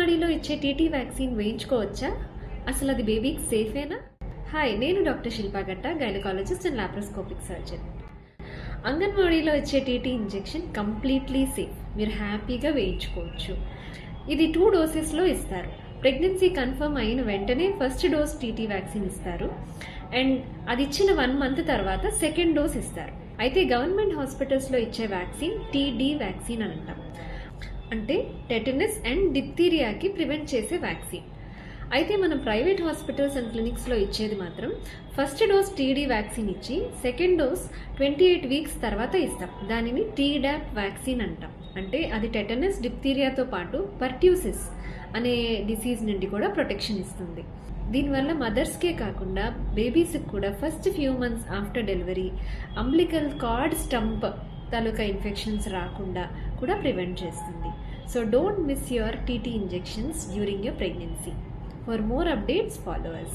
అంగన్వాడీలో ఇచ్చే TT vaccine వేయించుకోవచ్చా? అసలు అది బేబీకి సేఫేనా? హాయ్, నేను డాక్టర్ శిల్పా గట్ట, గైనకాలజిస్ట్ అండ్ లాప్రోస్కోపిక్ సర్జన్. అంగన్వాడీలో ఇచ్చే టీటీ ఇంజెక్షన్ కంప్లీట్లీ సేఫ్. మీరు హ్యాపీగా వేయించుకోవచ్చు. ఇది 2 డోసెస్లో ఇస్తారు. ప్రెగ్నెన్సీ కన్ఫర్మ్ అయిన వెంటనే ఫస్ట్ డోస్ టీటీ వ్యాక్సిన్ ఇస్తారు అండ్ అది ఇచ్చిన 1 మంత్ తర్వాత సెకండ్ డోస్ ఇస్తారు. అయితే గవర్నమెంట్ హాస్పిటల్స్లో ఇచ్చే వ్యాక్సిన్ టీడీ వ్యాక్సిన్ అని అంటాం. అంటే టెటనస్ అండ్ డిప్తీరియాకి ప్రివెంట్ చేసే వ్యాక్సిన్. అయితే మనం ప్రైవేట్ హాస్పిటల్స్ అండ్ క్లినిక్స్లో ఇచ్చేది మాత్రం ఫస్ట్ డోస్ టీడీ వ్యాక్సిన్ ఇచ్చి సెకండ్ డోస్ 28 వీక్స్ తర్వాత ఇస్తాం. దానిని టీడాప్ వ్యాక్సిన్ అంటాం. అంటే అది టెటనస్, డిప్తీరియాతో పాటు పర్ట్యూసిస్ అనే డిసీజ్ నుండి కూడా ప్రొటెక్షన్ ఇస్తుంది. దీనివల్ల మదర్స్కే కాకుండా బేబీస్కి కూడా first few months after delivery umbilical cord stump తాలూకా ఇన్ఫెక్షన్స్ రాకుండా కూడా ప్రివెంట్ చేస్తుంది. So don't miss your TT injections during your pregnancy. For more updates, follow us.